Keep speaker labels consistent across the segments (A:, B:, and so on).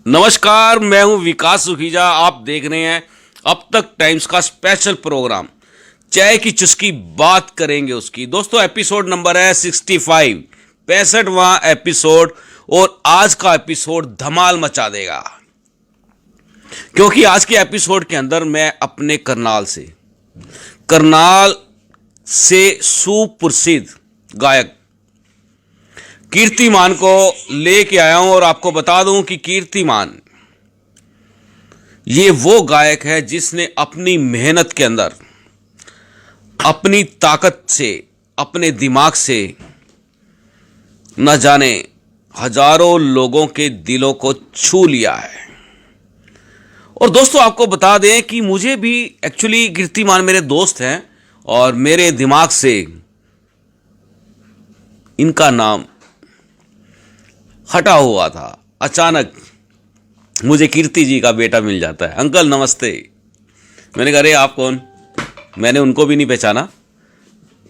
A: नमस्कार, मैं हूं विकास सुखीजा। आप देख रहे हैं अब तक टाइम्स का स्पेशल प्रोग्राम चाय की चुस्की, बात करेंगे उसकी। दोस्तों, एपिसोड नंबर है 65, 65वां एपिसोड। और आज का एपिसोड धमाल मचा देगा, क्योंकि आज के एपिसोड के अंदर मैं अपने करनाल से सुप्रसिद्ध गायक कीर्तिमान को लेके आया हूं। और आपको बता दूं कि कीर्तिमान ये वो गायक है जिसने अपनी मेहनत के अंदर, अपनी ताकत से, अपने दिमाग से न जाने हजारों लोगों के दिलों को छू लिया है। और दोस्तों, आपको बता दें कि मुझे भी एक्चुअली कीर्तिमान मेरे दोस्त हैं और मेरे दिमाग से इनका नाम हटा हुआ था। अचानक मुझे कीर्ति जी का बेटा मिल जाता है। अंकल नमस्ते। मैंने कहा, अरे आप कौन? मैंने उनको भी नहीं पहचाना,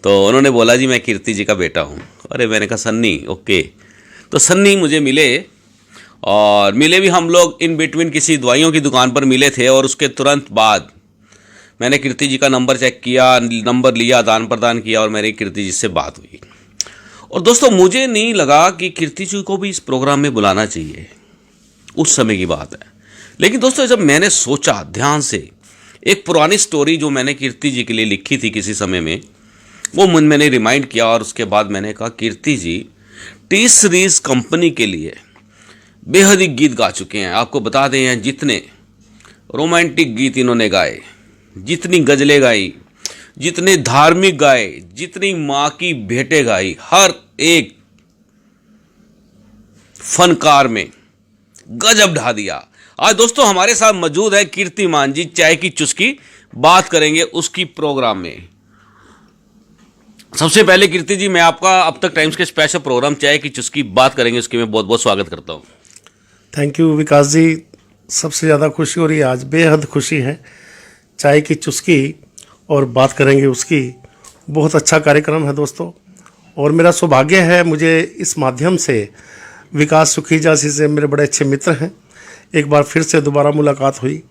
A: तो उन्होंने बोला जी मैं कीर्ति जी का बेटा हूँ। अरे मैंने कहा सन्नी, ओके। तो सन्नी मुझे मिले, और मिले भी हम लोग इन बिटवीन किसी दवाइयों की दुकान पर मिले थे। और उसके तुरंत बाद मैंने कीर्ति जी का नंबर चेक किया, नंबर लिया, आदान प्रदान किया और मेरी कीर्ति जी से बात हुई। और दोस्तों, मुझे नहीं लगा कि कीर्ति जी को भी इस प्रोग्राम में बुलाना चाहिए, उस समय की बात है। लेकिन दोस्तों, जब मैंने सोचा ध्यान से, एक पुरानी स्टोरी जो मैंने कीर्ति जी के लिए लिखी थी किसी समय में, वो मैंने रिमाइंड किया। और उसके बाद मैंने कहा, कीर्ति जी टी सीरीज कंपनी के लिए बेहद ही गीत गा चुके हैं। आपको बता दें, जितने रोमांटिक गीत इन्होंने गाए, जितनी गज़लें गाई, जितने धार्मिक गाए, जितनी माँ की भेंटें गाई, हर एक फनकार में गजब ढा दिया। आज दोस्तों हमारे साथ मौजूद है कीर्तिमान जी, चाय की चुस्की, बात करेंगे उसकी प्रोग्राम में। सबसे पहले कीर्ति जी, मैं आपका अब तक टाइम्स के स्पेशल प्रोग्राम चाय की चुस्की, बात करेंगे उसके मैं बहुत बहुत स्वागत करता हूँ।
B: थैंक यू विकास जी। सबसे ज़्यादा खुशी हो रही है, आज बेहद खुशी है। चाय की चुस्की और बात करेंगे उसकी, बहुत अच्छा कार्यक्रम है दोस्तों। और मेरा सौभाग्य है, मुझे इस माध्यम से विकास सुखीजा जी से मेरे बड़े अच्छे मित्र हैं, एक बार फिर से दोबारा मुलाकात हुई।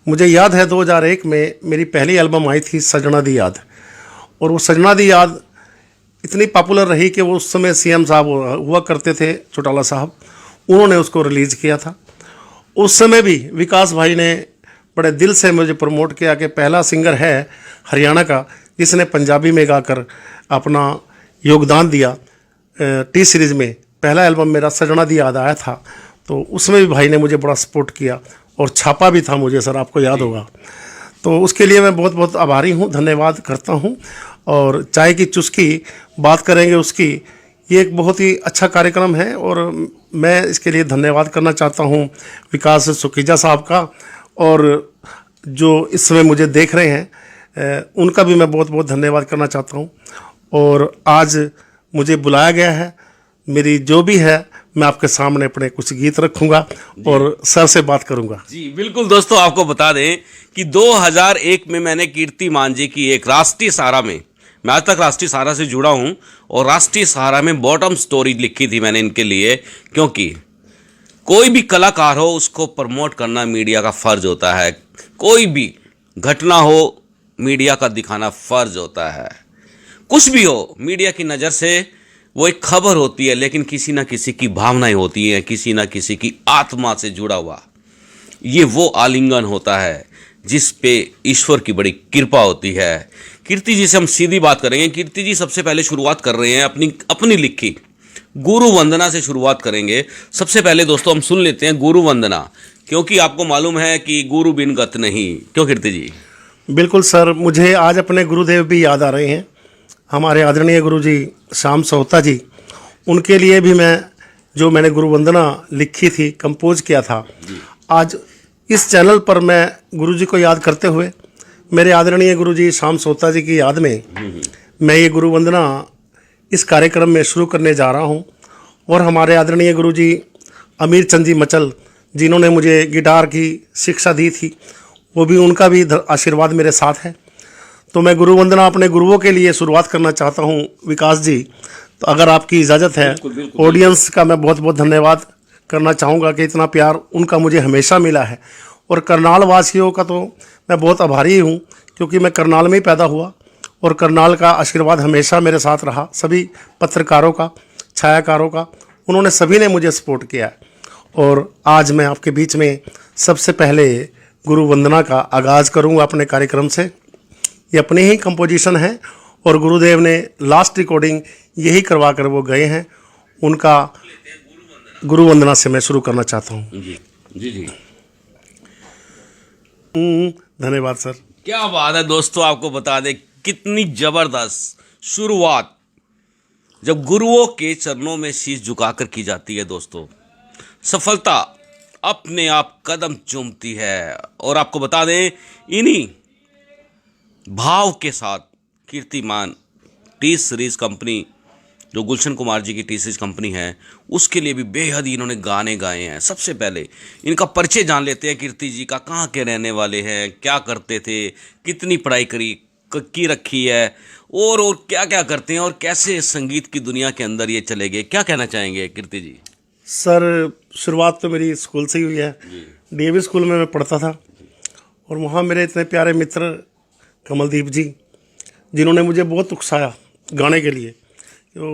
B: मुझे याद है 2001 में मेरी पहली एल्बम आई थी सजना दी याद। और वो सजना दी याद इतनी पॉपुलर रही कि वो उस समय सीएम साहब हुआ करते थे, चौटाला साहब, उन्होंने उसको रिलीज़ किया था। उस समय भी विकास भाई ने बड़े दिल से मुझे प्रमोट किया कि पहला सिंगर है हरियाणा का जिसने पंजाबी में गाकर अपना योगदान दिया। टी सीरीज़ में पहला एल्बम मेरा सजना दी याद आया था, तो उसमें भी भाई ने मुझे बड़ा सपोर्ट किया और छापा भी था मुझे, सर आपको याद होगा। तो उसके लिए मैं बहुत बहुत आभारी हूँ, धन्यवाद करता हूँ। और चाय की चुस्की, बात करेंगे उसकी, ये एक बहुत ही अच्छा कार्यक्रम है और मैं इसके लिए धन्यवाद करना चाहता हूँ विकास सुखीजा साहब का। और जो इस समय मुझे देख रहे हैं उनका भी मैं बहुत बहुत धन्यवाद करना चाहता हूँ। और आज मुझे बुलाया गया है, मेरी जो भी है मैं आपके सामने अपने कुछ गीत रखूँगा और सर से बात करूँगा।
A: जी बिल्कुल दोस्तों, आपको बता दें कि 2001 में मैंने कीर्तिमान जी की एक राष्ट्रीय सहारा में, मैं आज तक राष्ट्रीय सहारा से जुड़ा हूँ, और राष्ट्रीय सहारा में बॉटम स्टोरी लिखी थी मैंने इनके लिए। क्योंकि कोई भी कलाकार हो, उसको प्रमोट करना मीडिया का फ़र्ज होता है। कोई भी घटना हो, मीडिया का दिखाना फ़र्ज होता है। कुछ भी हो, मीडिया की नज़र से वो एक खबर होती है, लेकिन किसी ना किसी की भावनाएं होती हैं, किसी ना किसी की आत्मा से जुड़ा हुआ ये वो आलिंगन होता है जिस पे ईश्वर की बड़ी कृपा होती है। कीर्ति जी से हम सीधी बात करेंगे। कीर्ति जी सबसे पहले शुरुआत कर रहे हैं अपनी लिखी गुरु वंदना से शुरुआत करेंगे। सबसे पहले दोस्तों हम सुन लेते हैं गुरु वंदना, क्योंकि आपको मालूम है कि गुरु बिन गत नहीं। क्यों कीर्ति जी?
B: बिल्कुल सर, मुझे आज अपने गुरुदेव भी याद आ रहे हैं, हमारे आदरणीय गुरु जी श्याम सोहता जी। उनके लिए भी मैंने गुरु वंदना लिखी थी, कंपोज किया था। आज इस चैनल पर मैं गुरु जी को याद करते हुए, मेरे आदरणीय गुरु जी श्याम सोहता जी की याद में मैं ये गुरु वंदना इस कार्यक्रम में शुरू करने जा रहा हूँ। और हमारे आदरणीय गुरु जी अमीर चंद जी मचल, जिन्होंने मुझे गिटार की शिक्षा दी थी, वो भी, उनका भी आशीर्वाद मेरे साथ है। तो मैं गुरु वंदना अपने गुरुओं के लिए शुरुआत करना चाहता हूँ विकास जी, तो अगर आपकी इजाज़त है। ऑडियंस का मैं बहुत बहुत धन्यवाद करना चाहूँगा कि इतना प्यार उनका मुझे हमेशा मिला है। और करनाल वासियों का तो मैं बहुत आभारी हूँ, क्योंकि मैं करनाल में ही पैदा हुआ और करनाल का आशीर्वाद हमेशा मेरे साथ रहा। सभी पत्रकारों का, छायाकारों का, उन्होंने सभी ने मुझे सपोर्ट किया है। और आज मैं आपके बीच में सबसे पहले गुरु वंदना का आगाज़ करूँगा अपने कार्यक्रम से। ये अपनी ही कंपोजिशन है और गुरुदेव ने लास्ट रिकॉर्डिंग यही करवा कर वो गए हैं। उनका गुरु वंदना से मैं शुरू करना चाहता हूँ।
A: जी जी जी,
B: धन्यवाद सर।
A: क्या बात है दोस्तों, आपको बता दें कितनी जबरदस्त शुरुआत जब गुरुओं के चरणों में शीश झुकाकर की जाती है दोस्तों, सफलता अपने आप कदम चूमती है। और आपको बता दें इन्हीं भाव के साथ कीर्तिमान टी सीरीज कंपनी, जो गुलशन कुमार जी की टी सीरीज कंपनी है, उसके लिए भी बेहद ही इन्होंने गाने गाए हैं। सबसे पहले इनका परिचय जान लेते हैं कीर्ति जी का। कहाँ के रहने वाले हैं, क्या करते थे, कितनी पढ़ाई की रखी है, और क्या क्या करते हैं, और कैसे संगीत की दुनिया के अंदर ये चले गए। क्या कहना चाहेंगे कीर्ति जी?
B: सर शुरुआत तो मेरी स्कूल से ही हुई है। डीएवी स्कूल में मैं पढ़ता था और वहाँ मेरे इतने प्यारे मित्र कमलदीप जी, जिन्होंने मुझे बहुत उकसाया गाने के लिए। तो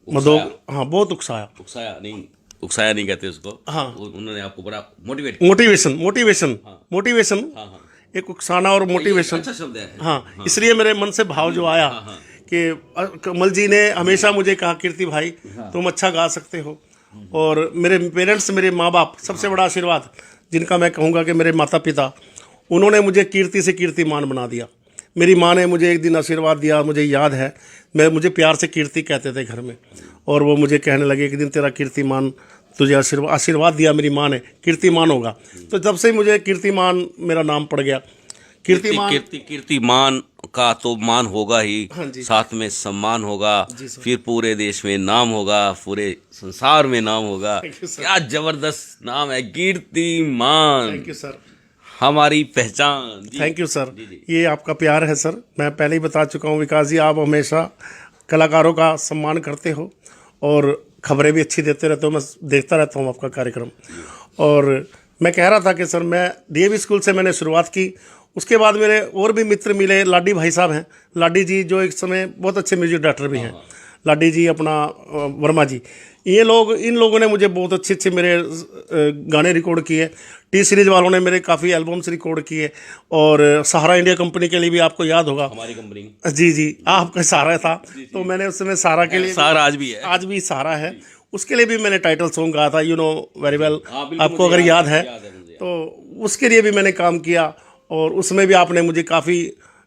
B: हाँ, बहुत उकसाया
A: उकसाया नहीं कहते उसको।
B: हाँ,
A: उन्होंने आपको बड़ा
B: मोटिवेशन एक उकसाना और मोटिवेशन
A: अच्छा शब्द है।
B: हाँ, इसलिए मेरे मन से भाव जो आया कि कमल जी ने हमेशा मुझे कहा, कीर्ति भाई तुम अच्छा गा सकते हो। और मेरे पेरेंट्स, मेरे माँ बाप, सबसे बड़ा आशीर्वाद जिनका मैं कहूँगा कि मेरे माता पिता, उन्होंने मुझे कीर्ति से कीर्तिमान बना दिया। मेरी माँ ने मुझे एक दिन आशीर्वाद दिया, मुझे याद है, मुझे प्यार से कीर्ति कहते थे घर में, और वो मुझे कहने लगे एक दिन तेरा कीर्तिमान, तुझे आशीर्वाद दिया मेरी माँ ने, कीर्तिमान होगा। तो जब से मुझे कीर्तिमान मेरा नाम पड़ गया।
A: कीर्तिमान का तो मान होगा ही,
B: हाँ
A: साथ में सम्मान होगा, फिर पूरे देश में नाम होगा, पूरे संसार में नाम होगा। क्या जबरदस्त नाम है कीर्तिमान।
B: थैंक यू सर,
A: हमारी पहचान।
B: Thank you sir. ये आपका प्यार है सर। मैं पहले ही बता चुका हूँ विकास जी, आप हमेशा कलाकारों का सम्मान करते हो और खबरें भी अच्छी देते रहते हो। मैं देखता रहता हूँ आपका कार्यक्रम। और मैं कह रहा था कि सर, मैं डीएवी स्कूल से मैंने शुरुआत की। उसके बाद मेरे और भी मित्र मिले। लाडी भाई साहब हैं, लाडी जी जो एक समय बहुत अच्छे म्यूजिक डायरेक्टर भी हैं। लाडी जी, अपना वर्मा जी, इन लोगों ने मुझे बहुत अच्छे मेरे गाने रिकॉर्ड किए। टी सीरीज वालों ने मेरे काफ़ी एल्बम्स रिकॉर्ड किए। और सहारा इंडिया कंपनी के लिए भी आपको याद होगा,
A: हमारी कंपनी।
B: जी, आपका सहारा था। तो मैंने उस समय सहारा के लिए,
A: सहारा आज भी है,
B: आज भी सहारा है, उसके लिए भी मैंने टाइटल सॉन्ग गाया था, यू नो वेरी वेल। आपको अगर याद है तो उसके लिए भी मैंने काम किया। और उसमें भी आपने मुझे काफ़ी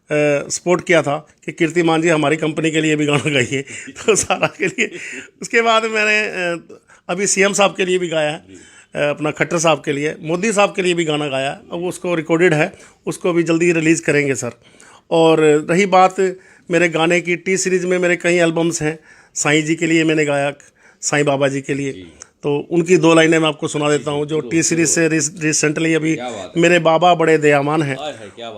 B: सपोर्ट किया था कि कीर्तिमान जी हमारी कंपनी के लिए भी गाना गाइए। तो सारा के लिए। उसके बाद मैंने अभी सीएम साहब के लिए भी गाया है, अपना खट्टर साहब के लिए, मोदी साहब के लिए भी गाना गाया। अब उसको रिकॉर्डेड है, उसको भी जल्दी रिलीज़ करेंगे सर। और रही बात मेरे गाने की, टी सीरीज़ में मेरे कई एल्बम्स हैं। साईं जी के लिए मैंने गाया, साईं बाबा जी के लिए। तो उनकी 2 लाइनें मैं आपको सुना देता हूँ, जो टी सीरीज से रिसेंटली अभी मेरे बाबा बड़े दयामान हैं,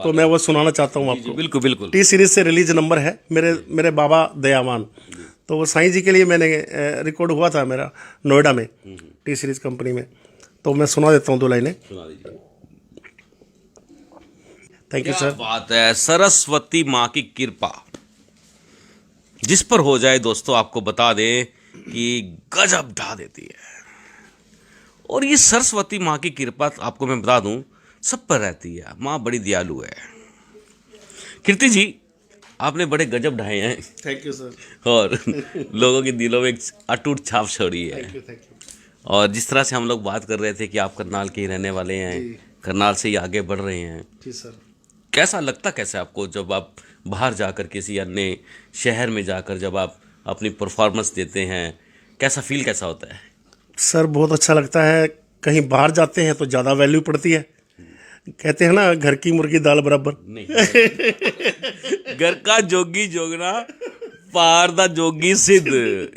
B: तो मैं वो सुनाना चाहता हूँ आपको।
A: बिल्कुल बिल्कुल।
B: टी सीरीज से रिलीज नंबर है मेरे बाबा दयामान। तो वो साईं जी के लिए मैंने रिकॉर्ड हुआ था मेरा नोएडा में, टी सीरीज कंपनी में। तो मैं सुना देता हूँ 2 लाइनें। Thank you sir.
A: बात है, सरस्वती माँ की कृपा जिस पर हो जाए दोस्तों, आपको बता दें कि गजब ढा देती है। और ये सरस्वती माँ की कृपा आपको मैं बता दूं सब पर रहती है। माँ बड़ी दयालु है। कीर्ति जी, आपने बड़े गजब ढाए हैं।
B: Thank you sir.
A: और लोगों के दिलों में एक अटूट छाप छोड़ी है।
B: Thank you.
A: और जिस तरह से हम लोग बात कर रहे थे कि आप करनाल के ही रहने वाले हैं, करनाल से ही आगे बढ़ रहे हैं,
B: जी सर।
A: कैसा लगता कैसे आपको जब आप बाहर जाकर किसी अन्य शहर में जाकर जब आप अपनी परफॉर्मेंस देते हैं, कैसा फील कैसा होता है?
B: सर बहुत अच्छा लगता है। कहीं बाहर जाते हैं तो ज़्यादा वैल्यू पड़ती है। कहते हैं ना, घर की मुर्गी दाल बराबर।
A: नहीं घर का जोगी जोगना पार दा जोगी सिद्ध,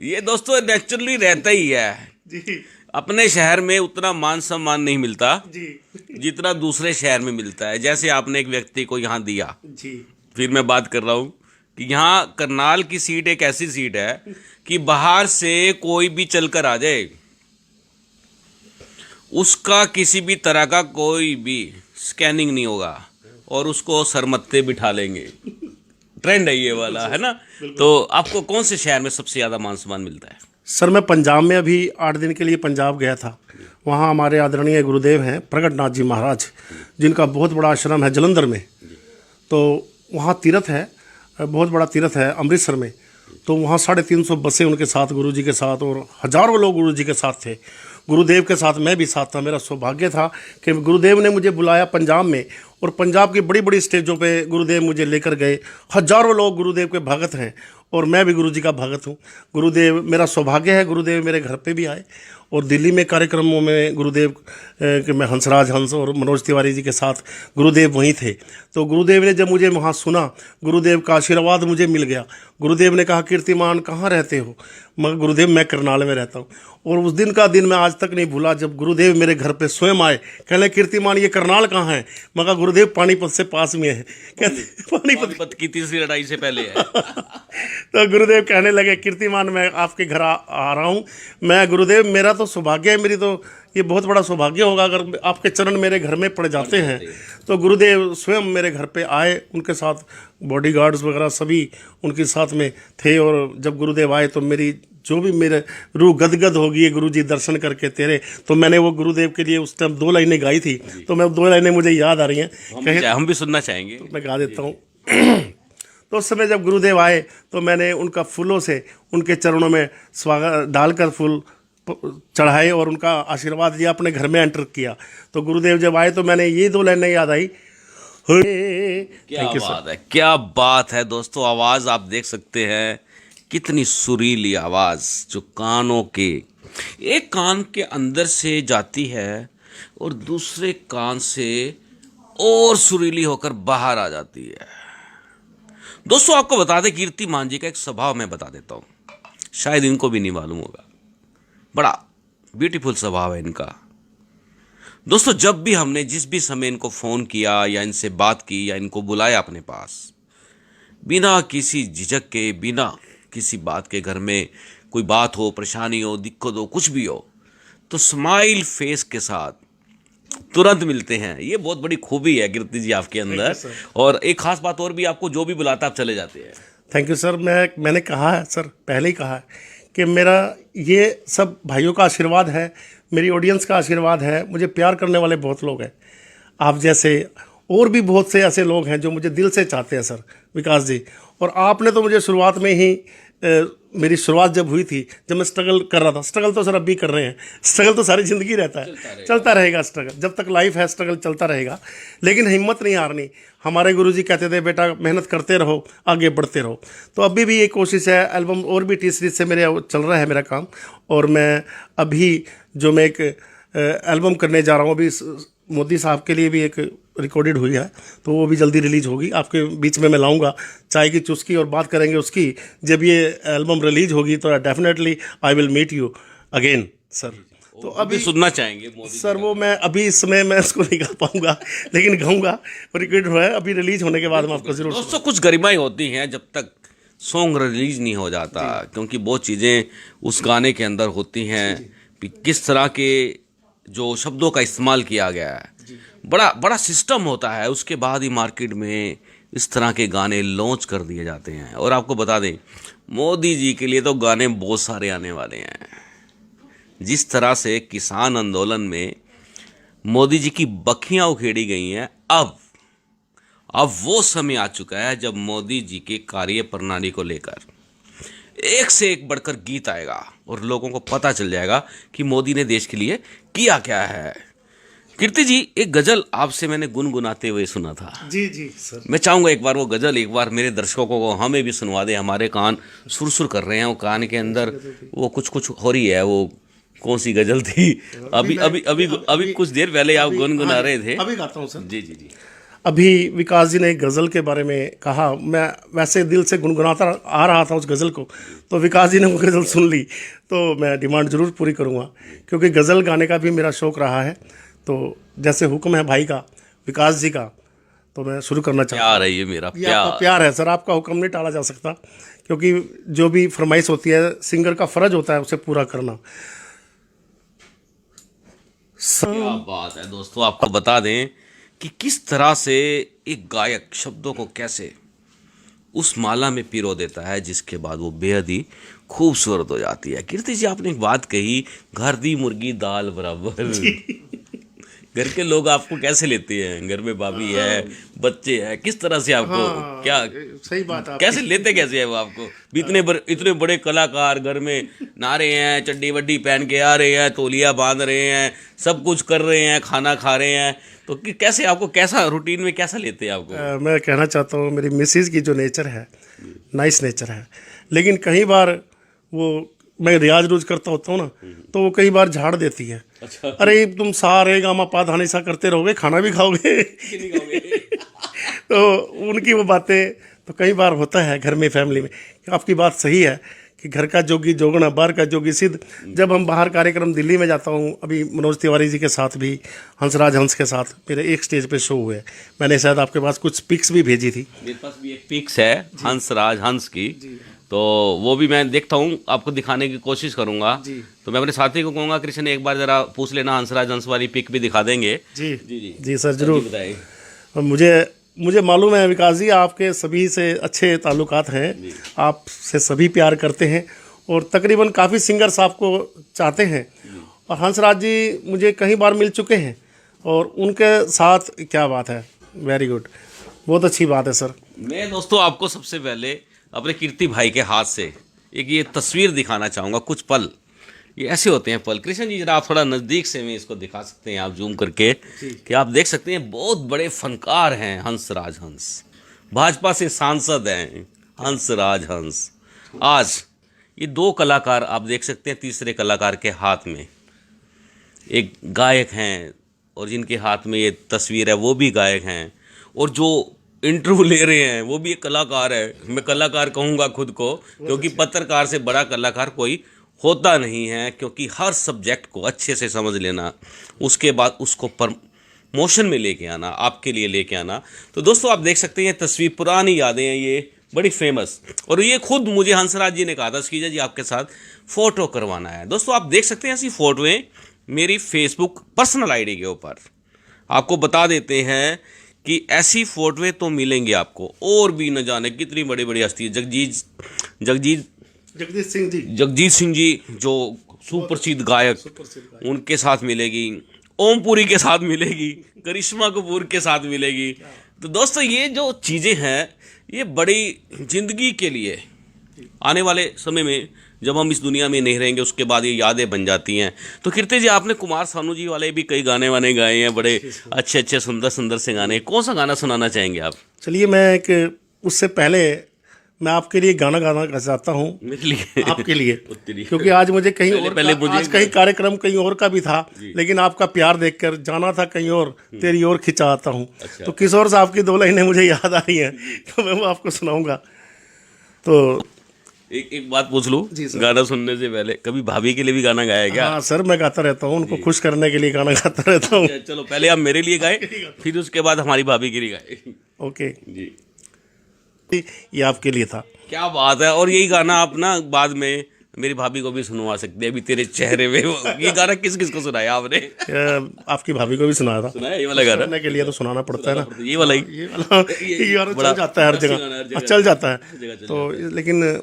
A: ये दोस्तों नेचुरली रहता ही है
B: जी।
A: अपने शहर में उतना मान सम्मान नहीं मिलता
B: जी,
A: जितना दूसरे शहर में मिलता है। जैसे आपने एक व्यक्ति को यहाँ दिया,
B: जी,
A: फिर मैं बात कर रहा हूँ कि यहाँ करनाल की सीट एक ऐसी सीट है कि बाहर से कोई भी चलकर आ जाए, उसका किसी भी तरह का कोई भी स्कैनिंग नहीं होगा और उसको सरमत्ते बिठा लेंगे। ट्रेंड है ये वाला, है ना। तो आपको कौन से शहर में सबसे ज़्यादा मान सम्मान मिलता है?
B: सर मैं पंजाब में अभी 8 दिन के लिए पंजाब गया था। वहाँ हमारे आदरणीय गुरुदेव हैं प्रगट नाथ जी महाराज, जिनका बहुत बड़ा आश्रम है जलंधर में। तो वहाँ तीर्थ है, बहुत बड़ा तीर्थ है अमृतसर में। तो वहाँ 350 बसें उनके साथ, गुरु जी के साथ, और हज़ारों लोग गुरु जी के साथ थे। गुरुदेव के साथ मैं भी साथ था। मेरा सौभाग्य था कि गुरुदेव ने मुझे बुलाया पंजाब में, और पंजाब की बड़ी बड़ी स्टेजों पे गुरुदेव मुझे लेकर गए। हज़ारों लोग गुरुदेव के भगत हैं और मैं भी गुरु जी का भगत हूँ। गुरुदेव, मेरा सौभाग्य है गुरुदेव मेरे घर पे भी आए, और दिल्ली में कार्यक्रमों में गुरुदेव के मैं हंसराज हंस और मनोज तिवारी जी के साथ गुरुदेव वहीं थे। तो गुरुदेव ने जब मुझे वहाँ सुना, गुरुदेव का आशीर्वाद मुझे मिल गया। गुरुदेव ने कहा, कीर्तिमान कहाँ रहते हो? मगर गुरुदेव मैं करनाल में रहता हूँ। और उस दिन का दिन मैं आज तक नहीं भूला, जब गुरुदेव मेरे घर पे स्वयं आए। कहने, कीर्तिमान ये करनाल कहाँ है? मगर गुरुदेव पानीपत से पास में है। कहते
A: पानीपत की तीसरी लड़ाई से पहले है।
B: तो गुरुदेव कहने लगे, कीर्तिमान मैं आपके घर आ रहा हूँ। मैं, गुरुदेव मेरा तो सौभाग्य है, मेरी तो ये बहुत बड़ा सौभाग्य होगा अगर आपके चरण मेरे घर में पड़ जाते हैं। तो गुरुदेव स्वयं मेरे घर पे आए, उनके साथ बॉडीगार्ड्स वगैरह सभी उनके साथ में थे। और जब गुरुदेव आए तो मेरी जो भी मेरे रूह गदगद हो गई, गुरु जी दर्शन करके तेरे। तो मैंने वो गुरुदेव के लिए उस टाइम 2 लाइनें गाई थी। तो मैं 2 लाइनें मुझे याद आ रही हैं,
A: हम भी सुनना चाहेंगे।
B: तो मैं गा देता हूँ। तो उस समय जब गुरुदेव आए तो मैंने उनका फूलों से उनके चरणों में स्वागत डालकर फूल चढ़ाए और उनका आशीर्वाद लिया, अपने घर में एंटर किया। तो गुरुदेव जब आए तो मैंने ये 2 लाइनें याद आई।
A: क्या बात है, क्या बात है दोस्तों। आवाज़ आप देख सकते हैं, कितनी सुरीली आवाज़, जो कानों के एक कान के अंदर से जाती है और दूसरे कान से और सुरीली होकर बाहर आ जाती है। दोस्तों आपको बता दें, कीर्तिमान जी का एक स्वभाव मैं बता देता हूँ, शायद इनको भी नहीं मालूम होगा। बड़ा ब्यूटीफुल स्वभाव है इनका। दोस्तों जब भी हमने जिस भी समय इनको फ़ोन किया या इनसे बात की या इनको बुलाया अपने पास, बिना किसी झिझक के, बिना किसी बात के, घर में कोई बात हो, परेशानी हो, दिक्कत हो, कुछ भी हो, तो स्माइल फेस के साथ तुरंत मिलते हैं। ये बहुत बड़ी खूबी है कीर्ति जी आपके अंदर। और एक खास बात और भी, आपको जो भी बुलाता आप चले जाते हैं।
B: Thank you sir. मैंने कहा है सर, पहले ही कहा है कि मेरा ये सब भाइयों का आशीर्वाद है, मेरी ऑडियंस का आशीर्वाद है। मुझे प्यार करने वाले बहुत लोग हैं, आप जैसे और भी बहुत से ऐसे लोग हैं जो मुझे दिल से चाहते हैं सर, विकास जी। और आपने तो मुझे शुरुआत में ही मेरी शुरुआत जब हुई थी, जब मैं स्ट्रगल कर रहा था, स्ट्रगल तो सर अब भी कर रहे हैं, स्ट्रगल तो सारी ज़िंदगी रहता है, चलता रहेगा स्ट्रगल, जब तक लाइफ है स्ट्रगल चलता रहेगा। लेकिन हिम्मत नहीं हारनी। हमारे गुरुजी कहते थे, बेटा मेहनत करते रहो, आगे बढ़ते रहो। तो अभी भी ये कोशिश है। एल्बम और भी टी सीरीज से मेरे चल रहा है मेरा काम, और मैं अभी जो मैं एक एल्बम करने जा रहा हूँ, अभी मोदी साहब के लिए भी एक रिकॉर्डेड हुई है, तो वो भी जल्दी रिलीज होगी। आपके बीच में मैं लाऊंगा चाय की चुस्की और बात करेंगे उसकी। जब ये एल्बम रिलीज होगी तो definitely I will meet you again sir. तो अभी
A: सुनना चाहेंगे मोदी
B: सर, वो मैं अभी इस समय मैं उसको नहीं गा पाऊंगा, लेकिन गाऊंगा। रिकॉर्ड हुआ है, अभी रिलीज होने के बाद मैं आपको जरूर।
A: दोस्तों कुछ गरिमाएं होती हैं जब तक सॉन्ग रिलीज नहीं हो जाता, क्योंकि बहुत चीज़ें उस गाने के अंदर होती हैं, किस तरह के जो शब्दों का इस्तेमाल किया गया है, बड़ा बड़ा सिस्टम होता है। उसके बाद ही मार्केट में इस तरह के गाने लॉन्च कर दिए जाते हैं। और आपको बता दें, मोदी जी के लिए तो गाने बहुत सारे आने वाले हैं। जिस तरह से किसान आंदोलन में मोदी जी की बखियां उखेड़ी गई हैं, अब वो समय आ चुका है जब मोदी जी के कार्य प्रणाली को लेकर एक से एक बढ़कर गीत आएगा और लोगों को पता चल जाएगा कि मोदी ने देश के लिए किया क्या है। कीर्ति जी, एक गजल आपसे मैंने गुनगुनाते हुए सुना था।
B: जी जी सर।
A: मैं चाहूंगा एक बार वो गजल एक बार मेरे दर्शकों को हमें भी सुनवा दे। हमारे कान सुरसुर कर रहे हैं, वो कान के अंदर वो कुछ कुछ हो रही है। वो कौन सी गजल थी? अभी कुछ देर पहले आप गुनगुना रहे थे।
B: अभी गाता हूँ सर।
A: जी जी जी।
B: अभी विकास जी ने एक गज़ल के बारे में कहा, मैं वैसे दिल से गुनगुनाता आ रहा था उस गज़ल को, तो विकास जी ने वो गज़ल सुन ली, तो मैं डिमांड ज़रूर पूरी करूँगा, क्योंकि गज़ल गाने का भी मेरा शौक़ रहा है। तो जैसे हुक्म है भाई का, विकास जी का, तो मैं शुरू करना चाहता हूँ।
A: प्यार है ये मेरा,
B: प्यार है सर, आपका हुक्म नहीं टाला जा सकता, क्योंकि जो भी फरमाइश होती है सिंगर का फ़र्ज होता है उसे पूरा करना।
A: क्या बात है दोस्तों, आपको बता दें कि किस तरह से एक गायक शब्दों को कैसे उस माला में पिरो देता है, जिसके बाद वो बेहद ही खूबसूरत हो जाती है। कीर्ति जी, आपने एक बात कही, घर दी मुर्गी दाल बराबर। घर के लोग आपको कैसे लेते हैं? घर में भाभी है, बच्चे हैं, किस तरह से आपको क्या
B: सही बात है
A: कैसे लेते कैसे है वो आपको? इतने बड़े कलाकार घर में नहा रहे हैं, चड्डी वड्डी पहन के आ रहे हैं, तौलिया बांध रहे हैं, सब कुछ कर रहे हैं, खाना खा रहे हैं, तो कैसे आपको, कैसा रूटीन में कैसा लेते हैं आपको?
B: मैं कहना चाहता हूँ मेरी मिसेज की जो नेचर है, नाइस नेचर है, लेकिन कई बार वो, मैं रियाज रोज करता होता हूँ ना, तो वो कई बार झाड़ देती है।
A: अच्छा।
B: अरे तुम सा रे गा मा पा धा सा करते रहोगे, खाना भी खाओगे। तो उनकी वो बातें तो कई बार होता है घर में, फैमिली में। आपकी बात सही है कि घर का जोगी जोगना, बाहर का जोगी सिद्ध। जब हम बाहर कार्यक्रम दिल्ली में जाता हूँ, अभी मनोज तिवारी जी के साथ भी, हंसराज हंस के साथ मेरे एक स्टेज पे शो हुए, मैंने शायद आपके पास कुछ पिक्स भी भेजी थी।
A: मेरे पास भी एक पिक्स है हंसराज हंस की, तो वो भी मैं देखता हूँ, आपको दिखाने की कोशिश करूंगा। तो मैं अपने साथी को कहूँगा, कृष्ण एक बार जरा पूछ लेना, हंसराज हंस वाली पिक भी दिखा देंगे।
B: जी
A: जी जी
B: जी सर, जरूर।
A: बताइए।
B: और मुझे मालूम है विकास जी, आपके सभी से अच्छे ताल्लुकात हैं, आपसे सभी प्यार करते हैं, और तकरीबन काफ़ी सिंगर्स आपको चाहते हैं। और हंसराज जी मुझे कई बार मिल चुके हैं, और उनके साथ क्या बात है, वेरी गुड, बहुत अच्छी बात है सर।
A: मैं दोस्तों आपको सबसे पहले अपने कीर्ति भाई के हाथ से एक ये तस्वीर दिखाना चाहूँगा, कुछ पल ये ऐसे होते हैं पल। कृष्ण जी, जरा आप थोड़ा नज़दीक से में इसको दिखा सकते हैं आप जूम करके, कि आप देख सकते हैं बहुत बड़े फनकार हैं हंसराज हंस, भाजपा से सांसद हैं हंसराज हंस। आज ये दो कलाकार आप देख सकते हैं, तीसरे कलाकार के हाथ में एक गायक हैं, और जिनके हाथ में ये तस्वीर है वो भी गायक हैं, और जो इंटरव्यू ले रहे हैं वो भी एक कलाकार है। मैं कलाकार कहूँगा खुद को, क्योंकि पत्रकार से बड़ा कलाकार कोई होता नहीं है, क्योंकि हर सब्जेक्ट को अच्छे से समझ लेना, उसके बाद उसको प्रमोशन में लेके आना, आपके लिए लेके आना। तो दोस्तों आप देख सकते हैं ये तस्वीर, पुरानी यादें हैं ये, बड़ी फेमस, और ये खुद मुझे हंसराज जी ने कहा था, श्रीजा जी आपके साथ फ़ोटो करवाना है। दोस्तों आप देख सकते हैं ऐसी फ़ोटोएँ मेरी फेसबुक पर्सनल आईडी के ऊपर, आपको बता देते हैं कि ऐसी फ़ोटोएँ तो मिलेंगी आपको, और भी न जाने कितनी बड़ी बड़ी हस्ती है। जगजीत सिंह जी जो सुप्रसिद्ध गायक, उनके साथ मिलेगी, ओमपुरी के साथ मिलेगी, करिश्मा कपूर के साथ मिलेगी। तो दोस्तों ये जो चीज़ें हैं, ये बड़ी ज़िंदगी के लिए आने वाले समय में जब हम इस दुनिया में नहीं रहेंगे, उसके बाद ये यादें बन जाती हैं। तो कीर्ति जी, आपने कुमार सानू जी वाले भी कई गाने वाने गाए हैं, बड़े अच्छे अच्छे सुंदर सुंदर से गाने। कौन सा गाना सुनाना चाहेंगे आप?
B: चलिए, मैं एक उससे पहले मैं आपके लिए गाना गाना चाहता हूँ, आपके लिए, क्योंकि आज मुझे कहीं और आज कहीं कार्यक्रम कहीं और का भी था, लेकिन आपका प्यार देखकर जाना था कहीं और, तेरी ओर खिंचा आता हूँ।
A: अच्छा।
B: तो किशोर साहब की दो लाइनें मुझे याद आ रही हैं, तो मैं वो आपको सुनाऊंगा। तो
A: एक बात पूछ लूं, गाना सुनने से पहले कभी भाभी के लिए भी गाना गाया क्या?
B: हाँ सर, मैं गाता रहता हूँ, उनको खुश करने के लिए गाना गाता रहता हूँ।
A: चलो पहले आप मेरे लिए गाए, फिर उसके बाद हमारी भाभी के लिए गाए।
B: ओके
A: जी,
B: ये आपके लिए था।
A: क्या बात है। और यही गाना आप ना बाद में मेरी भाभी को भी सुनवा सकते हैं, अभी तेरे चेहरे में। ये गाना किस किस को सुनाया आपने?
B: आपकी भाभी को भी सुनाया था।
A: सुनाया ये वाला गाना?
B: सुनने के लिए तो सुनाना पड़ता है ना,
A: ये वाला ही,
B: ये गाना चल जाता है हर जगह, चल जाता है। तो लेकिन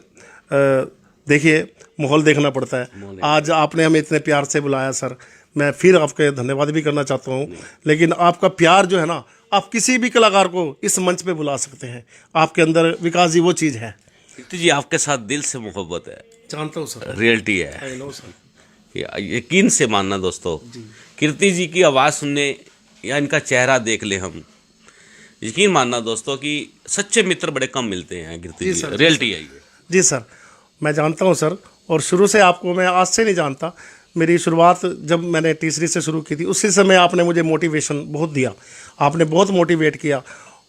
B: देखिए, माहौल देखना पड़ता है। आज आपने हमें इतने प्यार से बुलाया सर, मैं फिर आपके धन्यवाद भी करना चाहता हूँ। लेकिन आपका प्यार जो है ना, आप किसी भी कलाकार को इस मंच पे बुला सकते हैं। आपके अंदर विकास जी वो चीज़ है।
A: कीर्ति जी, आपके साथ दिल से मोहब्बत है,
B: जानता हूँ सर,
A: रियलिटी है,
B: आई नो सर,
A: यकीन से मानना दोस्तों। कीर्ति जी की आवाज़ सुनने या इनका चेहरा देख ले हम, यकीन मानना दोस्तों कि सच्चे मित्र बड़े कम मिलते हैं। कीर्ति जी, रियलिटी है ये।
B: जी सर, मैं जानता हूँ सर, और शुरू से आपको मैं आज से नहीं जानता। मेरी शुरुआत जब मैंने तीसरी से शुरू की थी, उसी समय आपने मुझे मोटिवेशन बहुत दिया, आपने बहुत मोटिवेट किया।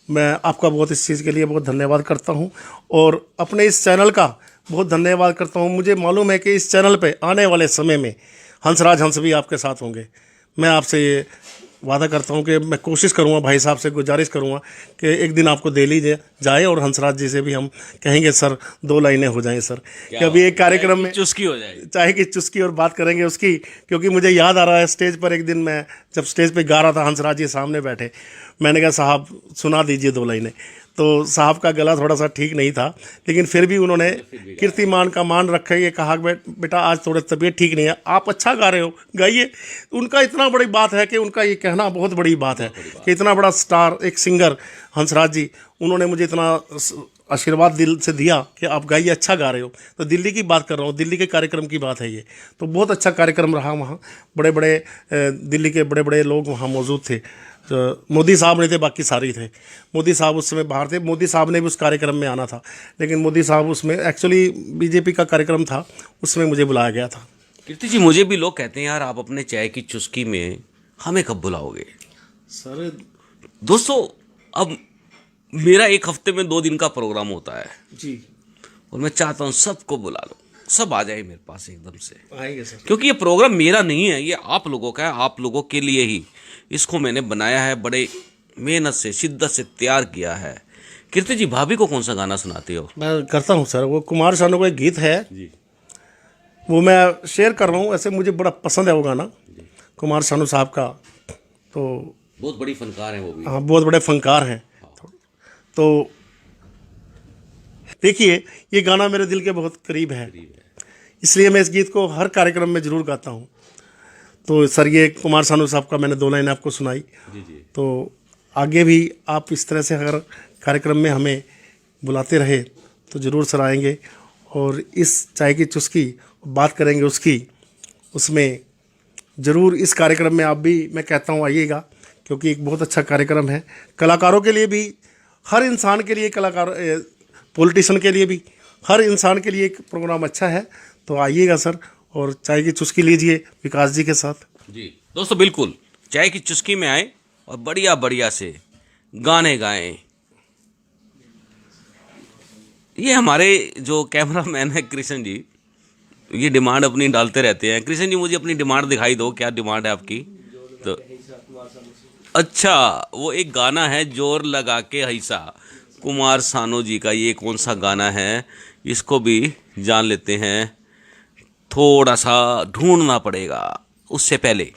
B: मैं आपका बहुत इस चीज़ के लिए बहुत धन्यवाद करता हूँ, और अपने इस चैनल का बहुत धन्यवाद करता हूँ। मुझे मालूम है कि इस चैनल पे आने वाले समय में हंसराज हंस भी आपके साथ होंगे। मैं आपसे ये वादा करता हूँ कि मैं कोशिश करूँगा, भाई साहब से गुजारिश करूँगा कि एक दिन आपको दे लीजिए जाए और हंसराज जी से भी हम कहेंगे सर 2 लाइनें हो जाएं सर, कि अभी एक कार्यक्रम में
A: चुस्की हो जाएगी।
B: चाहे कि चुस्की और बात करेंगे उसकी, क्योंकि मुझे याद आ रहा है स्टेज पर एक दिन मैं जब स्टेज पे गा रहा था, हंसराज जी सामने बैठे, मैंने कहा साहब सुना दीजिए 2 लाइनें। तो साहब का गला थोड़ा सा ठीक नहीं था, लेकिन फिर भी उन्होंने कीर्तिमान का मान रखे, ये कहा बेटा आज थोड़ा तबीयत ठीक नहीं है, आप अच्छा गा रहे हो, गाइए। उनका इतना बड़ी बात है कि उनका ये कहना बहुत बड़ी बात है कि इतना बड़ा स्टार एक सिंगर हंसराज जी, उन्होंने मुझे इतना आशीर्वाद दिल से दिया कि आप गाइए, अच्छा गा रहे हो। तो दिल्ली की बात कर रहा हूँ, दिल्ली के कार्यक्रम की बात है ये, तो बहुत अच्छा कार्यक्रम रहा वहाँ। बड़े बड़े दिल्ली के बड़े बड़े लोग वहाँ मौजूद थे। मोदी साहब नहीं थे, बाकी सारे थे। मोदी साहब उस समय बाहर थे, मोदी साहब ने भी उस कार्यक्रम में आना था, लेकिन मोदी साहब उसमें एक्चुअली बीजेपी का कार्यक्रम था, उसमें मुझे बुलाया गया था।
A: कीर्ति जी, मुझे भी लोग कहते हैं यार आप अपने चाय की चुस्की में हमें कब बुलाओगे?
B: सर
A: दोस्तों, अब मेरा 1 हफ्ते में 2 दिन का प्रोग्राम होता है
B: जी,
A: और मैं चाहता हूँ सबको बुला लो, सब आ जाए मेरे पास एकदम से,
B: आएंगे सर।
A: क्योंकि ये प्रोग्राम मेरा नहीं है, ये आप लोगों का है, आप लोगों के लिए ही इसको मैंने बनाया है, बड़े मेहनत से शिद्दत से तैयार किया है। कीर्ति जी, भाभी को कौन सा गाना सुनाते हो?
B: मैं करता हूँ सर, वो कुमार शानू का एक गीत है
A: जी,
B: वो मैं शेयर कर रहा हूँ, ऐसे मुझे बड़ा पसंद है वो गाना कुमार शानू साहब का। तो
A: बहुत बड़ी फनकार है वो भी।
B: हाँ, बहुत बड़े फनकार हैं। तो देखिए ये गाना मेरे दिल के बहुत करीब है, इसलिए मैं इस गीत को हर कार्यक्रम में ज़रूर गाता हूँ। तो सर ये कुमार शानू साहब का मैंने 2 लाइन आपको सुनाई,
A: जी जी।
B: तो आगे भी आप इस तरह से अगर कार्यक्रम में हमें बुलाते रहे तो ज़रूर सर आएंगे, और इस चाय की चुस्की बात करेंगे उसकी, उसमें ज़रूर इस कार्यक्रम में आप भी, मैं कहता हूँ आइएगा, क्योंकि एक बहुत अच्छा कार्यक्रम है कलाकारों के लिए भी, हर इंसान के लिए, कलाकार पॉलिटिशियन के लिए भी, हर इंसान के लिए एक प्रोग्राम अच्छा है। तो आइएगा सर और चाय की चुस्की लीजिए विकास जी के साथ।
A: जी दोस्तों, बिल्कुल चाय की चुस्की में आए और बढ़िया बढ़िया से गाने गाएं। ये हमारे जो कैमरामैन है कृष्ण जी, ये डिमांड अपनी डालते रहते हैं। कृष्ण जी, मुझे अपनी डिमांड दिखाई दो, क्या डिमांड है आपकी? तो अच्छा, वो एक गाना है जोर लगा के हैसा, कुमार सानू जी का। ये कौन सा गाना है, इसको भी जान लेते हैं। थोड़ा सा ढूंढना पड़ेगा, उससे पहले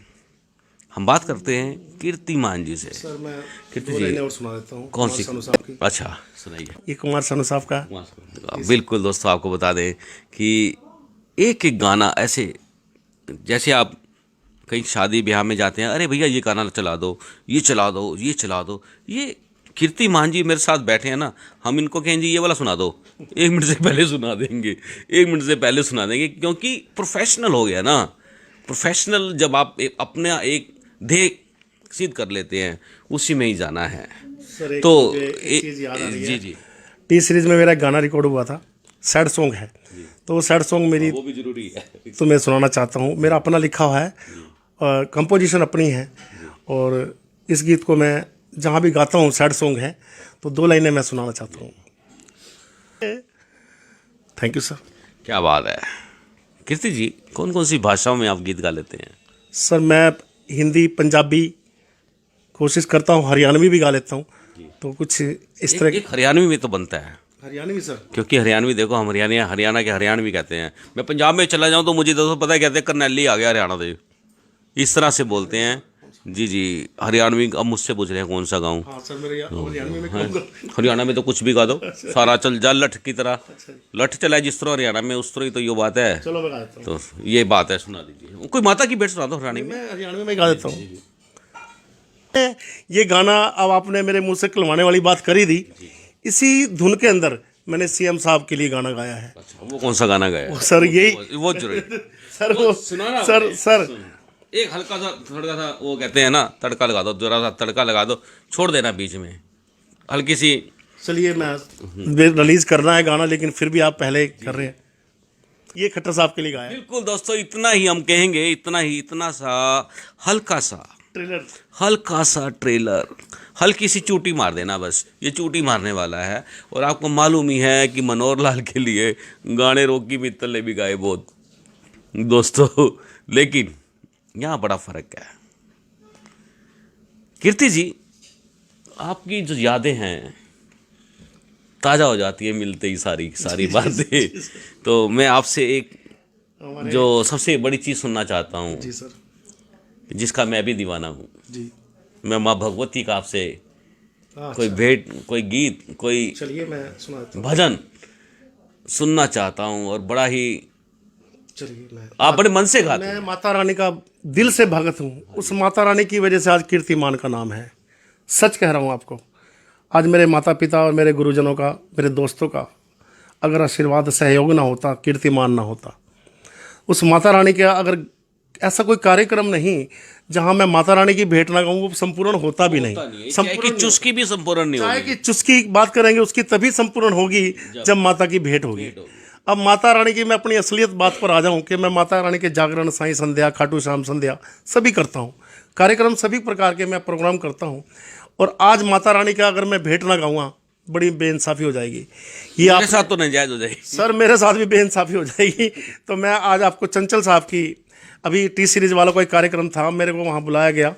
A: हम बात करते हैं कीर्तिमान जी से।
B: सर मैं
A: कीर्ति जी
B: और सुना देता हूँ।
A: कौन सी?
B: सानू साहब की।
A: अच्छा सुनाइए।
B: ये कुमार शानू साहब का।
A: बिल्कुल दोस्तों, आपको बता दें कि एक एक गाना ऐसे, जैसे आप कहीं शादी ब्याह में जाते हैं, अरे भैया ये गाना चला दो, ये चला दो, ये चला दो। ये कीर्तिमान जी मेरे साथ बैठे हैं ना, हम इनको कहें जी ये वाला सुना दो, 1 मिनट से पहले सुना देंगे, 1 मिनट से पहले सुना देंगे, क्योंकि प्रोफेशनल हो गया ना। प्रोफेशनल जब आप अपने एक ध्येय सिद्ध कर लेते हैं, उसी में ही जाना है।
B: सर एक
A: तो
B: मुझे एक चीज़ याद आ रही
A: जी
B: है।
A: जी,
B: टी सीरीज में मेरा एक गाना रिकॉर्ड हुआ था, सैड सॉन्ग है, तो वो सैड सॉन्ग मेरी,
A: वो भी जरूरी है।
B: तो मैं सुनाना चाहता हूँ। मेरा अपना लिखा हुआ है, कंपोजिशन अपनी है, और इस गीत को मैं जहाँ भी गाता हूँ, सैड सॉन्ग है, तो 2 लाइनें मैं सुनाना चाहता हूँ। Thank you sir.
A: क्या बात है। कीर्ति जी, कौन कौन सी भाषाओं में आप गीत गा लेते हैं?
B: सर मैं हिंदी, पंजाबी, कोशिश करता हूँ, हरियाणवी भी गा लेता हूँ। तो कुछ इस तरह
A: एक हरियाणवी में तो बनता है,
B: हरियाणवी सर।
A: क्योंकि हरियाणवी देखो, हम हरियाणा के हरियाणवी कहते हैं। मैं पंजाब में चला जाऊं तो मुझे दोस्तों पता है, कहते हैं करनैली आ गया हरियाणा से, इस तरह से बोलते हैं। जी जी, हरियाणवी अब मुझसे पूछ रहे हैं कौन सा गाऊं।
B: हाँ सर, मेरे हरियाणवी में कहूँगा।
A: हरियाणा में तो कुछ भी गा दो, सारा चल जा लठ की तरह। लठ चला है जिस तरह हरियाणा में, उस तरह ही तो ये बात है।
B: चलो मैं गा देता हूँ।
A: तो ये बात है, सुना दीजिए। कोई माता की भेंट सुना दो हरियाणवी में।
B: मैं हरियाणवी में गा देता हूँ। ये गाना अब आपने मेरे मुंह से कलवाने वाली बात करी थी, इसी धुन के अंदर मैंने सीएम साहब के लिए गाना गाया है।
A: अच्छा, वो कौन सा गाना गाया है?
B: सर यही
A: वो जरूर
B: सर, वो
A: सुनाना
B: सर
A: एक हल्का सा थोड़ा सा, वो कहते हैं ना, तड़का लगा दो, जरा सा तड़का लगा दो, छोड़ देना बीच में हल्की सी।
B: चलिए मैं रिलीज करना है गाना, लेकिन फिर भी आप पहले कर रहे हैं। ये खट्टर साहब के लिए गाया है।
A: बिल्कुल दोस्तों, इतना ही हम कहेंगे, इतना ही, इतना सा हल्का सा,
B: ट्रेलर।
A: हल्का सा ट्रेलर, हल्की सी चूटी मार देना, बस ये चूटी मारने वाला है। और आपको मालूम ही है कि मनोहर लाल के लिए गाने रॉकी मित्तल ने भी गाए बहुत दोस्तों, लेकिन यहाँ बड़ा फ़र्क है। कीर्ति जी, आपकी जो यादें हैं ताज़ा हो जाती है मिलते ही सारी सारी बातें। तो मैं आपसे एक जो सबसे बड़ी चीज़ सुनना चाहता हूँ,
B: जी सर।
A: जिसका मैं भी दीवाना हूँ।
B: जी।
A: मैं माँ भगवती का आपसे
B: अच्छा।
A: कोई भेंट, कोई गीत, कोई
B: चलिए मैं सुनाता हूँ।
A: भजन सुनना चाहता हूँ, और बड़ा ही
B: चलिए मैं
A: आप बड़े मन से गाते
B: मैं
A: हैं।
B: माता रानी का दिल से भगत हूँ। उस माता रानी की वजह से आज कीर्तिमान का नाम है। सच कह रहा हूँ आपको। आज मेरे माता पिता और मेरे गुरुजनों का, मेरे दोस्तों का अगर आशीर्वाद सहयोग ना होता, कीर्तिमान ना होता, उस माता रानी के अगर ऐसा कोई कार्यक्रम नहीं जहाँ मैं माता रानी की भेंट ना गाऊँ, वो संपूर्ण होता भी नहीं।
A: चाय की चुस्की भी संपूर्ण नहीं
B: चाय
A: होगी।
B: की चुस्की बात करेंगे उसकी तभी संपूर्ण होगी जब माता की भेंट होगी। अब माता रानी की मैं अपनी असलियत बात पर आ जाऊं कि मैं माता रानी के जागरण, साईं संध्या, खाटू श्याम संध्या सभी करता हूं। कार्यक्रम सभी प्रकार के मैं प्रोग्राम करता हूं, और आज माता रानी का अगर मैं भेंट ना गाऊंगा, बड़ी बेइंसाफ़ी हो जाएगी। ये
A: मेरे साथ तो नाजायज हो जाएगी
B: सर, मेरे साथ भी बेइंसाफ़ी हो जाएगी। तो मैं आज आपको चंचल साहब की, अभी टी सीरीज़ वालों का एक कार्यक्रम था, मेरे को वहाँ बुलाया गया,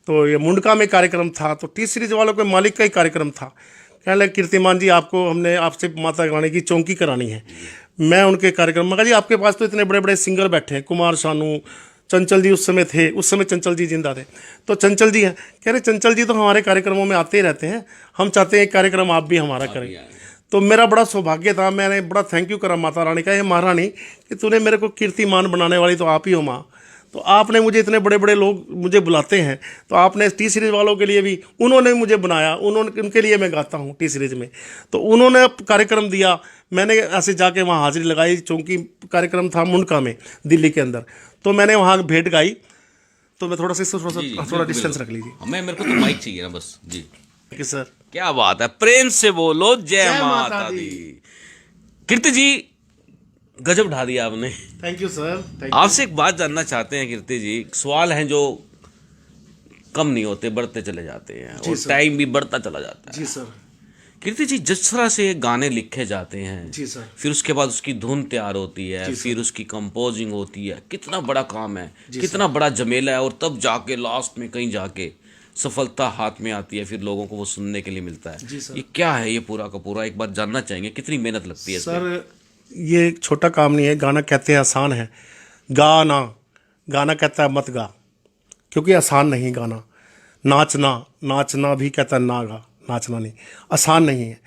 B: तो ये मुंडका में कार्यक्रम था, तो टी सीरीज़ वालों के मालिक का ही कार्यक्रम था। कहने लगे कीर्तिमान जी, आपको हमने आपसे माता रानी की चौकी करानी है। मैं उनके कार्यक्रम में कहा जी आपके पास तो इतने बड़े बड़े सिंगर बैठे हैं, कुमार शानू, चंचल जी उस समय थे, उस समय चंचल जी जिंदा थे, तो चंचल जी हैं। कह रहे चंचल जी तो हमारे कार्यक्रमों में आते ही रहते हैं, हम चाहते हैं कार्यक्रम आप भी हमारा करें। तो मेरा बड़ा सौभाग्य था, मैंने बड़ा थैंक यू करा माता रानी का, ये महारानी कि तूने मेरे को कीर्तिमान बनाने वाली तो आप ही हो माँ। तो आपने मुझे, इतने बड़े बड़े लोग मुझे बुलाते हैं, तो आपने टी सीरीज़ वालों के लिए भी उन्होंने मुझे बनाया, उनके लिए मैं गाता हूँ टी सीरीज़ में। तो उन्होंने कार्यक्रम दिया, मैंने ऐसे जाके वहाँ हाजिरी लगाई। चूँकि कार्यक्रम था मुंडका में, दिल्ली के अंदर, तो मैंने वहाँ भेंट गाई। तो मैं थोड़ा सा थोड़ा डिस्टेंस रख लीजिए।
A: मेरे को तो माइक चाहिए ना बस जी।
B: कि सर
A: क्या बात है, प्रेम से बोलो जय माता दी। कीर्ति जी, गजब ढा दिया आपने।
B: थैंक यू सर, थैंक
A: आपसे एक बात जानना चाहते हैं कीर्ति जी, सवाल हैं जो कम नहीं होते, बढ़ते चले जाते हैं, और टाइम भी बढ़ता चला जाता है।
B: जी सर।
A: कीर्ति जी, जिस तरह से गाने लिखे जाते हैं,
B: जी सर।
A: फिर उसके बाद उसकी धुन तैयार होती है, फिर उसकी कंपोजिंग होती है, कितना बड़ा काम है, कितना बड़ा झमेला है, और तब जाके लास्ट में कहीं जाके सफलता हाथ में आती है, फिर लोगों को वो सुनने के लिए मिलता है। ये क्या है, ये पूरा का पूरा एक बार जानना चाहेंगे, कितनी मेहनत लगती है
B: सर? ये एक छोटा काम नहीं है। गाना कहते हैं आसान है, गाना गाना कहता है मत गा, क्योंकि आसान नहीं गाना। नाचना भी कहता है ना गा, नाचना नहीं, आसान नहीं है।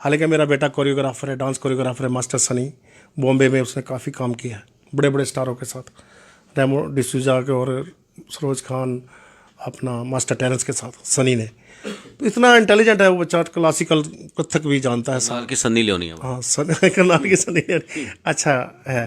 B: हालांकि मेरा बेटा कोरियोग्राफर है, डांस कोरियोग्राफर है, मास्टर सनी, बॉम्बे में उसने काफ़ी काम किया है बड़े बड़े स्टारों के साथ, रेमो डिसूजा के और सरोज खान, अपना मास्टर टेरेंस के साथ सनी ने। तो इतना इंटेलिजेंट है वो बच्चा, क्लासिकल कथक भी जानता है।
A: साल की सन्नी लियोनी है।
B: हाँ, करनाल की सनी अच्छा है।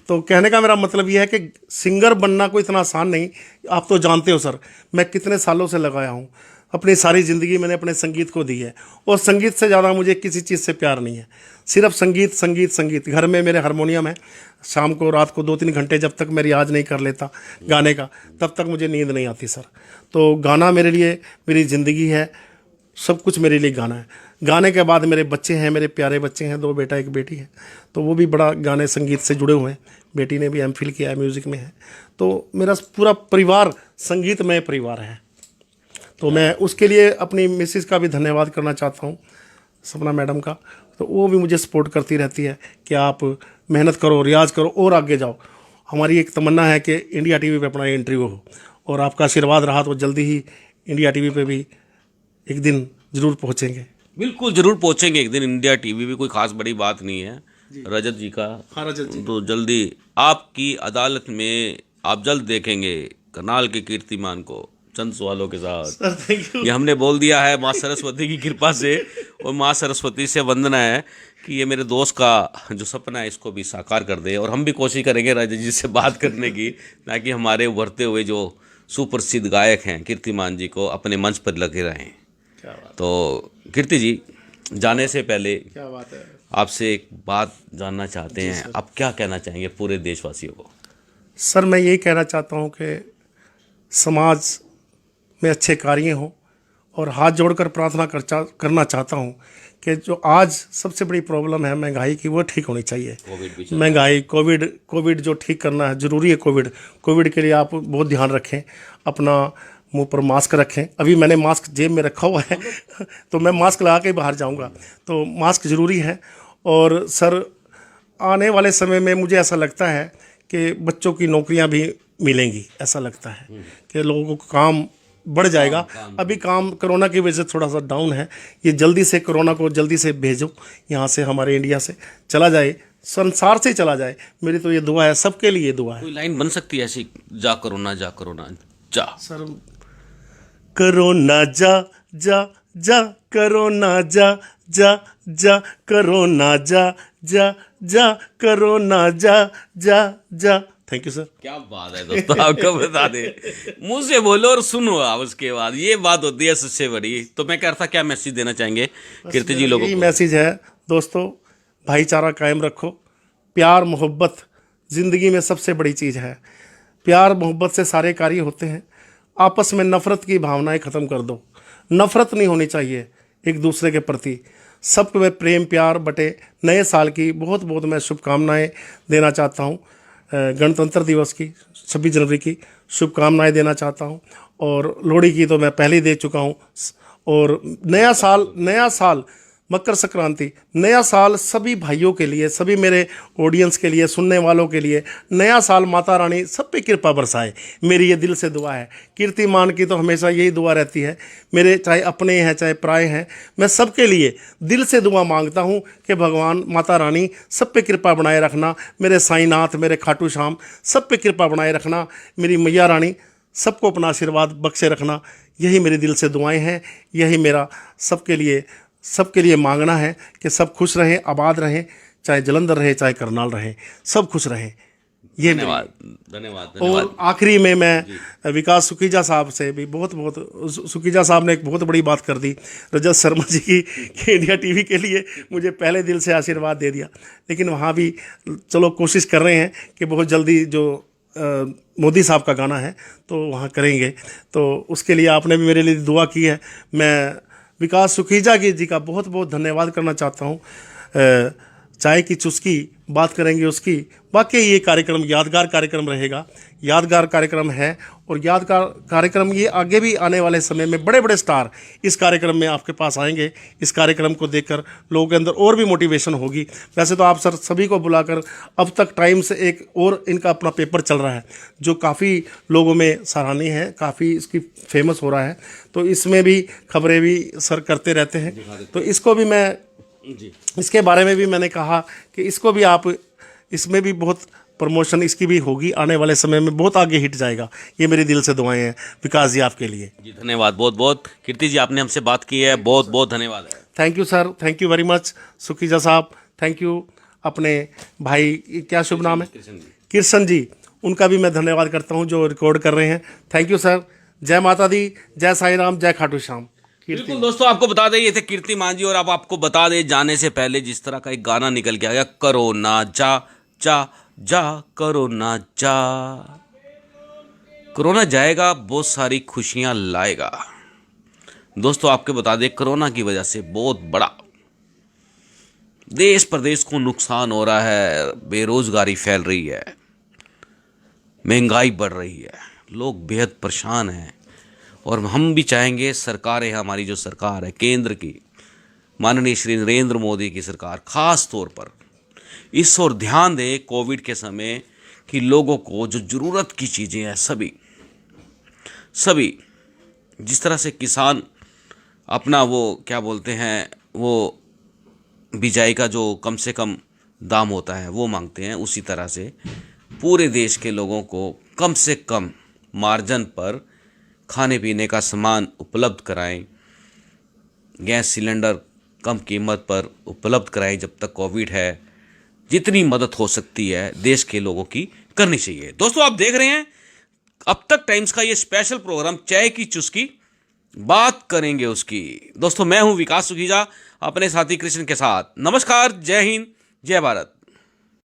B: तो कहने का मेरा मतलब ये है कि सिंगर बनना कोई इतना आसान नहीं। आप तो जानते हो सर, मैं कितने सालों से लगाया हूँ, अपनी सारी ज़िंदगी मैंने अपने संगीत को दी है, और संगीत से ज़्यादा मुझे किसी चीज़ से प्यार नहीं है। सिर्फ संगीत संगीत संगीत। घर में मेरे हारमोनियम है, शाम को रात को 2-3 घंटे जब तक मैं रियाज नहीं कर लेता गाने का, तब तक मुझे नींद नहीं आती सर। तो गाना मेरे लिए मेरी ज़िंदगी है, सब कुछ मेरे लिए गाना है। गाने के बाद मेरे बच्चे हैं, मेरे प्यारे बच्चे हैं, 2 बेटा 1 बेटी है, तो वो भी बड़ा गाने संगीत से जुड़े हुए हैं। बेटी ने भी एमफिल किया है, म्यूज़िक में है। तो मेरा पूरा परिवार संगीतमय परिवार है। तो मैं उसके लिए अपनी मिसेस का भी धन्यवाद करना चाहता हूँ, सपना मैडम का। तो वो भी मुझे सपोर्ट करती रहती है कि आप मेहनत करो, रियाज करो और आगे जाओ। हमारी एक तमन्ना है कि इंडिया टीवी पे अपना इंटरव्यू हो, और आपका आशीर्वाद रहा तो जल्दी ही इंडिया टीवी पे भी एक दिन ज़रूर पहुँचेंगे।
A: बिल्कुल ज़रूर पहुँचेंगे एक दिन। इंडिया टीवी भी कोई खास बड़ी बात नहीं है। रजत जी का,
B: हाँ रजत जी,
A: तो जल्दी आपकी अदालत में आप जल्द देखेंगे करनाल के कीर्तिमान को चंद सवालों के साथ।
B: Sir thank you.
A: ये हमने बोल दिया है माँ सरस्वती की कृपा से, और माँ सरस्वती से वंदना है कि ये मेरे दोस्त का जो सपना है इसको भी साकार कर दे। और हम भी कोशिश करेंगे रजत जी से बात करने की, ताकि हमारे उभरते हुए जो सुप्रसिद्ध गायक हैं कीर्तिमान जी को अपने मंच पर लगे रहें।
B: क्या बात,
A: तो कीर्ति जी, जाने से पहले
B: क्या बात है।
A: आपसे एक बात जानना चाहते हैं, आप क्या कहना चाहेंगे पूरे देशवासियों को?
B: सर मैं यही कहना चाहता हूँ कि समाज में अच्छे कार्य हों, और हाथ जोड़कर प्रार्थना करना चाहता हूँ कि जो आज सबसे बड़ी प्रॉब्लम है महंगाई की, वो ठीक होनी चाहिए। महंगाई, कोविड जो ठीक करना है ज़रूरी है। कोविड के लिए आप बहुत ध्यान रखें, अपना मुंह पर मास्क रखें। अभी मैंने मास्क जेब में रखा हुआ है तो मैं मास्क लगा के बाहर जाऊंगा, तो मास्क ज़रूरी है। और सर आने वाले समय में मुझे ऐसा लगता है कि बच्चों की नौकरियां भी मिलेंगी, ऐसा लगता है कि लोगों को काम बढ़ जाएगा। अभी काम कोरोना की वजह से थोड़ा सा डाउन है, ये जल्दी से कोरोना को जल्दी से भेजो यहाँ से, हमारे इंडिया से चला जाए, संसार से चला जाए। मेरी तो ये दुआ है, सबके लिए दुआ है।
A: कोई लाइन बन सकती है ऐसी, जा कोरोना जा कोरोना जा।
B: सर कोरोना जा जा जा, कोरोना जा जा जा, कोरोना जा जा जा, कोरोना जा जा जा। Thank you sir.
A: क्या बात है दोस्तों, आपको बता दे, मुंह से बोलो और सुनो आप, उसके बाद ये बात होती है सबसे बड़ी। तो मैं कह रहा था, क्या मैसेज देना चाहेंगे कीर्ति जी लोगों
B: यही
A: को?
B: मैसेज है दोस्तों, भाईचारा कायम रखो, प्यार मोहब्बत ज़िंदगी में सबसे बड़ी चीज़ है। प्यार मोहब्बत से सारे कार्य होते हैं। आपस में नफ़रत की भावनाएं ख़त्म कर दो, नफ़रत नहीं होनी चाहिए एक दूसरे के प्रति। सबको मैं प्रेम प्यार बटे नए साल की बहुत बहुत मैं शुभकामनाएं देना चाहता हूं। गणतंत्र दिवस की 26 जनवरी की शुभकामनाएं देना चाहता हूं, और लोहड़ी की तो मैं पहले ही दे चुका हूं। और नया साल मकर संक्रांति, नया साल सभी भाइयों के लिए, सभी मेरे ऑडियंस के लिए, सुनने वालों के लिए नया साल माता रानी सब पे कृपा बरसाए, मेरी ये दिल से दुआ है। कीर्तिमान की तो हमेशा यही दुआ रहती है, मेरे चाहे अपने हैं चाहे पराए हैं, मैं सबके लिए दिल से दुआ मांगता हूँ कि भगवान माता रानी सब पे कृपा बनाए रखना, मेरे साईनाथ, मेरे खाटू श्याम सब पे कृपा बनाए रखना, मेरी मैया रानी सबको अपना आशीर्वाद बख्शे रखना। यही मेरे दिल से दुआएं हैं, यही मेरा सबके लिए मांगना है कि सब खुश रहें, आबाद रहें, चाहे जलंधर रहे चाहे करनाल रहे, सब खुश रहें। ये
A: धन्यवाद धन्यवाद।
B: और आखिरी में मैं विकास सुखीजा साहब से भी सुखीजा साहब ने एक बहुत बड़ी बात कर दी रजत शर्मा जी की कि इंडिया टीवी के लिए मुझे पहले दिल से आशीर्वाद दे दिया, लेकिन वहाँ भी चलो कोशिश कर रहे हैं कि बहुत जल्दी जो मोदी साहब का गाना है तो वहाँ करेंगे, तो उसके लिए आपने भी मेरे लिए दुआ की है। मैं विकास सुखीजा जी का बहुत बहुत धन्यवाद करना चाहता हूँ। चाय की चुस्की बात करेंगे उसकी। वाकई ये कार्यक्रम यादगार कार्यक्रम रहेगा, यादगार कार्यक्रम है, और यादगार कार्यक्रम ये आगे भी आने वाले समय में बड़े बड़े स्टार इस कार्यक्रम में आपके पास आएंगे। इस कार्यक्रम को देखकर लोगों के अंदर और भी मोटिवेशन होगी। वैसे तो आप सर सभी को बुलाकर, अब तक टाइम से एक और इनका अपना पेपर चल रहा है जो काफ़ी लोगों में सराहनीय है, काफ़ी इसकी फेमस हो रहा है, तो इसमें भी खबरें भी सर करते रहते हैं। तो इसको भी मैं इसके बारे में भी मैंने कहा कि इसको भी आप, इसमें भी बहुत प्रमोशन इसकी भी होगी, आने वाले समय में बहुत आगे हिट जाएगा। ये मेरी दिल से दुआएं हैं विकास जी आपके लिए।
A: जी धन्यवाद बहुत बहुत। कीर्ति जी आपने हमसे बात की है, बहुत बहुत धन्यवाद है।
B: Thank you sir, thank you very much Sukhija साहब, थैंक यू। अपने भाई क्या शुभ नाम है, कृष्ण जी, उनका भी मैं धन्यवाद करता हूँ जो रिकॉर्ड कर रहे हैं। Thank you sir. जय माता दी, जय साई राम, जय खाटू श्याम।
A: बिल्कुल दोस्तों, आपको बता दें ये थे कीर्तिमान जी, और अब आपको बता दें जाने से पहले जिस तरह का एक गाना निकल के आ गया, कोरोना जा जा जा, कोरोना जा। कोरोना जाएगा, बहुत सारी खुशियां लाएगा। दोस्तों आपको बता दें, कोरोना की वजह से बहुत बड़ा देश प्रदेश को नुकसान हो रहा है, बेरोजगारी फैल रही है, महंगाई बढ़ रही है, लोग बेहद परेशान हैं। और हम भी चाहेंगे सरकारें, हमारी जो सरकार है केंद्र की, माननीय श्री नरेंद्र मोदी की सरकार खास तौर पर इस ओर ध्यान दे कोविड के समय कि लोगों को जो ज़रूरत की चीज़ें हैं सभी जिस तरह से किसान अपना वो क्या बोलते हैं, वो बिजाई का जो कम से कम दाम होता है वो मांगते हैं, उसी तरह से पूरे देश के लोगों को कम से कम मार्जिन पर खाने पीने का सामान उपलब्ध कराएं, गैस सिलेंडर कम कीमत पर उपलब्ध कराएं। जब तक कोविड है, जितनी मदद हो सकती है देश के लोगों की करनी चाहिए। दोस्तों आप देख रहे हैं अब तक टाइम्स का ये स्पेशल प्रोग्राम चाय की चुस्की, बात करेंगे उसकी। दोस्तों मैं हूं विकास सुखीजा अपने साथी कृष्ण के साथ। नमस्कार, जय हिंद, जय भारत।